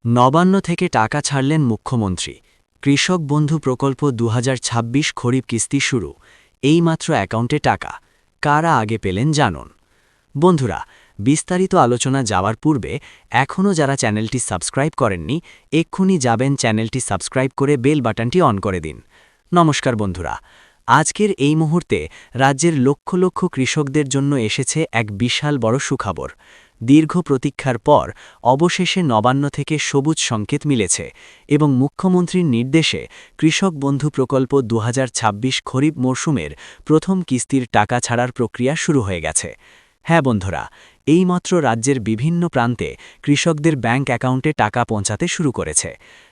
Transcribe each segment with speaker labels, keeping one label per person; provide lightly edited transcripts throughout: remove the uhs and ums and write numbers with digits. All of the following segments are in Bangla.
Speaker 1: নবান্ন থেকে টাকা ছাড়লেন মুখ্যমন্ত্রী। কৃষক বন্ধু প্রকল্প ২০২৬ খরিফ কিস্তি শুরু। এইমাত্র অ্যাকাউন্টে টাকা কারা আগে পেলেন জানুন। বন্ধুরা, বিস্তারিত আলোচনা যাওয়ার পূর্বে এখনও যারা চ্যানেলটি সাবস্ক্রাইব করেননি, এক্ষুনি যাবেন চ্যানেলটি সাবস্ক্রাইব করে বেল বাটনটি অন করে দিন। নমস্কার বন্ধুরা, আজকের এই মুহূর্তে রাজ্যের লক্ষ লক্ষ কৃষকদের জন্য এসেছে এক বিশাল বড় সুখবর। দীর্ঘ প্রতীক্ষার পর অবশেষে নবান্ন থেকে সবুজ সংকেত মিলেছে এবং মুখ্যমন্ত্রীর নির্দেশে কৃষক বন্ধু প্রকল্প ২০২৬ খরিফ মরশুমের প্রথম কিস্তির টাকা ছাড়ার প্রক্রিয়া শুরু হয়ে গেছে। হ্যাঁ বন্ধুরা, এইমাত্র রাজ্যের বিভিন্ন প্রান্তে কৃষকদের ব্যাংক অ্যাকাউন্টে টাকা পৌঁছাতে শুরু করেছে।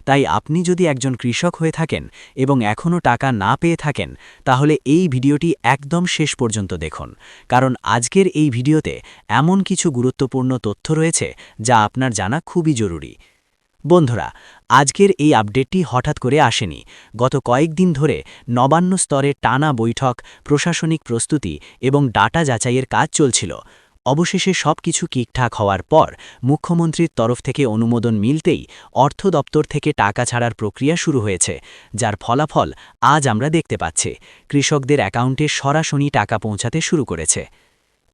Speaker 1: তাই আপনি যদি একজন কৃষক হয়ে থাকেন এবং এখনও টাকা না পেয়ে থাকেন, তাহলে এই ভিডিওটি একদম শেষ পর্যন্ত দেখুন, কারণ আজকের এই ভিডিওতে এমন কিছু গুরুত্বপূর্ণ তথ্য রয়েছে যা আপনার জানা খুবই জরুরি। বন্ধুরা, আজকের এই আপডেটটি হঠাৎ করে আসেনি। গত কয়েকদিন ধরে নবান্ন স্তরে টানা বৈঠক, প্রশাসনিক প্রস্তুতি এবং ডাটা যাচাইয়ের কাজ চলছিল। অবশেষে সবকিছু ঠিকঠাক হওয়ার পর মুখ্যমন্ত্রীর তরফ থেকে অনুমোদন মিলতেই অর্থ দপ্তর থেকে টাকা ছাড়ার প্রক্রিয়া শুরু হয়েছে, যার ফলাফল আজ আমরা দেখতে পাচ্ছি। কৃষকদের অ্যাকাউন্টে সরাসরি টাকা পৌঁছাতে শুরু করেছে।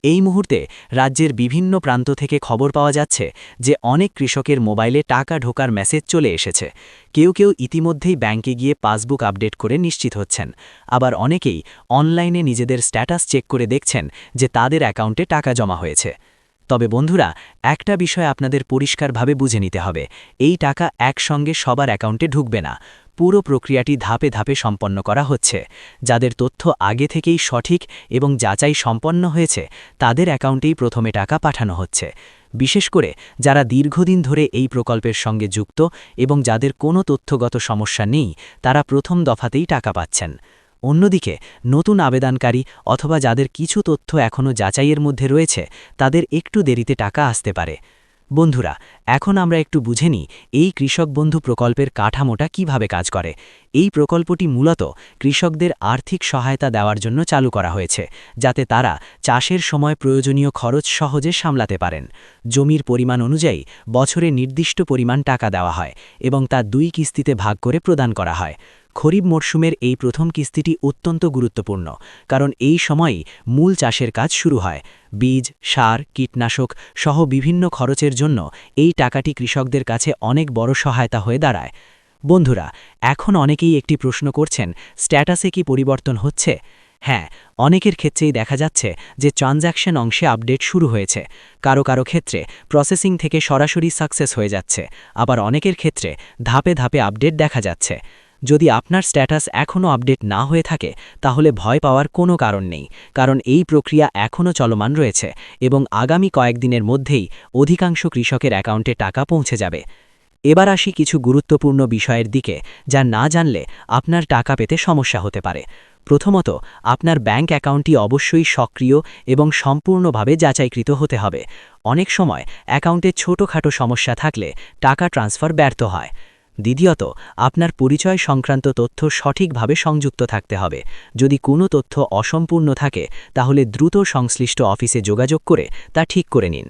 Speaker 1: এই মুহূর্তে রাজ্যের বিভিন্ন প্রান্ত থেকে খবর পাওয়া যাচ্ছে যে অনেক কৃষকের মোবাইলে টাকা ঢোকার মেসেজ চলে এসেছে। কেউ কেউ ইতিমধ্যেই ব্যাংকে গিয়ে পাসবুক আপডেট করে নিশ্চিত হচ্ছেন, আবার অনেকেই অনলাইনে নিজেদের স্ট্যাটাস চেক করে দেখছেন যে তাদের অ্যাকাউন্টে টাকা জমা হয়েছে। তবে বন্ধুরা, একটা বিষয় আপনাদের পরিষ্কারভাবে বুঝে নিতে হবে, এই টাকা একসঙ্গে সবার অ্যাকাউন্টে ঢুকবে না। পুরো প্রক্রিয়াটি ধাপে ধাপে সম্পন্ন করা হচ্ছে। যাদের তথ্য আগে থেকেই সঠিক এবং যাচাই সম্পন্ন হয়েছে, তাদের অ্যাকাউন্টেই প্রথমে টাকা পাঠানো হচ্ছে। বিশেষ করে যারা দীর্ঘদিন ধরে এই প্রকল্পের সঙ্গে যুক্ত এবং যাদের কোনো তথ্যগত সমস্যা নেই, তারা প্রথম দফাতেই টাকা পাচ্ছেন। অন্যদিকে নতুন আবেদনকারী অথবা যাদের কিছু তথ্য এখনও যাচাইয়ের মধ্যে রয়েছে, তাদের একটু দেরিতে টাকা আসতে পারে। বন্ধুরা, এখন আমরা একটু বুঝে নিই এই কৃষক বন্ধু প্রকল্পের কাঠামোটা কিভাবে কাজ করে। এই প্রকল্পটি মূলত কৃষকদের আর্থিক সহায়তা দেওয়ার জন্য চালু করা হয়েছে, যাতে তারা চাষের সময় প্রয়োজনীয় খরচ সহজে সামলাতে পারেন। জমির পরিমাণ অনুযায়ী বছরে নির্দিষ্ট পরিমাণ টাকা দেওয়া হয় এবং তা ২ কিস্তিতে ভাগ করে প্রদান করা হয়। খরিফ মরশুমের এই প্রথম কিস্তিটি অত্যন্ত গুরুত্বপূর্ণ, কারণ এই সময়ই মূল চাষের কাজ শুরু হয়। বীজ, সার, কীটনাশক সহ বিভিন্ন খরচের জন্য এই টাকাটি কৃষকদের কাছে অনেক বড় সহায়তা হয়ে দাঁড়ায়। বন্ধুরা, এখন অনেকেই একটি প্রশ্ন করছেন, স্ট্যাটাসে কি পরিবর্তন হচ্ছে? হ্যাঁ, অনেকের ক্ষেত্রেই দেখা যাচ্ছে যে ট্রানজ্যাকশন অংশে আপডেট শুরু হয়েছে। কারো কারো ক্ষেত্রে প্রসেসিং থেকে সরাসরি সাকসেস হয়ে যাচ্ছে, আবার অনেকের ক্ষেত্রে ধাপে ধাপে আপডেট দেখা যাচ্ছে। যদি আপনার স্ট্যাটাস এখনও আপডেট না হয়ে থাকে, তাহলে ভয় পাওয়ার কোনো কারণ নেই, কারণ এই প্রক্রিয়া এখনও চলমান রয়েছে এবং আগামী কয়েকদিনের মধ্যেই অধিকাংশ কৃষকের অ্যাকাউন্টে টাকা পৌঁছে যাবে। এবার আসি কিছু গুরুত্বপূর্ণ বিষয়ের দিকে, যা না জানলে আপনার টাকা পেতে সমস্যা হতে পারে। প্রথমত, আপনার ব্যাংক অ্যাকাউন্টটি অবশ্যই সক্রিয় এবং সম্পূর্ণভাবে যাচাইকৃত হতে হবে। অনেক সময় অ্যাকাউন্টে ছোটখাটো সমস্যা থাকলে টাকা ট্রান্সফার ব্যর্থ হয়। দ্বিতীয়ত, আপনার পরিচয় সংক্রান্ত তথ্য সঠিকভাবে সংযুক্ত থাকতে হবে। যদি কোনো তথ্য অসম্পূর্ণ থাকে, তাহলে দ্রুত সংশ্লিষ্ট অফিসে যোগাযোগ করে তা ঠিক করে নিন।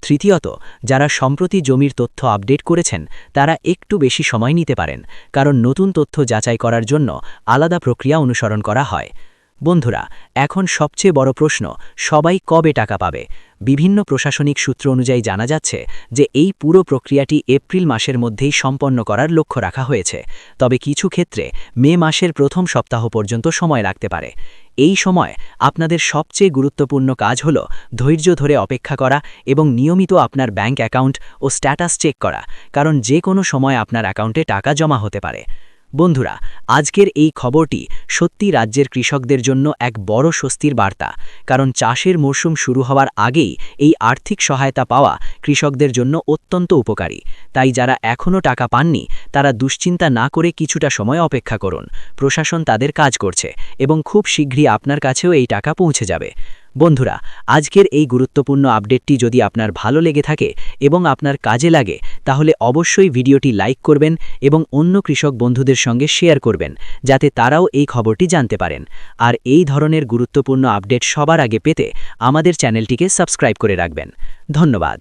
Speaker 1: তৃতীয়ত, যারা সম্প্রতি জমির তথ্য আপডেট করেছেন, তারা একটু বেশি সময় নিতে পারেন, কারণ নতুন তথ্য যাচাই করার জন্য আলাদা প্রক্রিয়া অনুসরণ করা হয়। বন্ধুরা, এখন সবচেয়ে বড় প্রশ্ন, সবাই কবে টাকা পাবে? বিভিন্ন প্রশাসনিক সূত্র অনুযায়ী জানা যাচ্ছে যে এই পুরো প্রক্রিয়াটি এপ্রিল মাসের মধ্যেই সম্পন্ন করার লক্ষ্য রাখা হয়েছে, তবে কিছু ক্ষেত্রে মে মাসের প্রথম সপ্তাহ পর্যন্ত সময় লাগতে পারে। এই সময় আপনাদের সবচেয়ে গুরুত্বপূর্ণ কাজ হল ধৈর্য ধরে অপেক্ষা করা এবং নিয়মিত আপনার ব্যাংক অ্যাকাউন্ট ও স্ট্যাটাস চেক করা, কারণ যে কোনো সময় আপনার অ্যাকাউন্টে টাকা জমা হতে পারে। বন্ধুরা, আজকের এই খবরটি সত্যি রাজ্যের কৃষকদের জন্য এক বড় স্বস্তির বার্তা, কারণ চাষের মরশুম শুরু হওয়ার আগেই এই আর্থিক সহায়তা পাওয়া কৃষকদের জন্য অত্যন্ত উপকারী। তাই যারা এখনও টাকা পাননি, তারা দুশ্চিন্তা না করে কিছুটা সময় অপেক্ষা করুন। প্রশাসন তাদের কাজ করছে এবং খুব শীঘ্রই আপনার কাছেও এই টাকা পৌঁছে যাবে। বন্ধুরা, আজকের এই গুরুত্বপূর্ণ আপডেটটি যদি আপনার ভালো লেগে থাকে এবং আপনার কাজে লাগে, তাহলে অবশ্যই ভিডিওটি লাইক করবেন এবং অন্য কৃষক বন্ধুদের সঙ্গে শেয়ার করবেন, যাতে তারাও এই খবরটি জানতে পারেন। আর এই ধরনের গুরুত্বপূর্ণ আপডেট সবার আগে পেতে আমাদের চ্যানেলটিকে সাবস্ক্রাইব করে রাখবেন। ধন্যবাদ।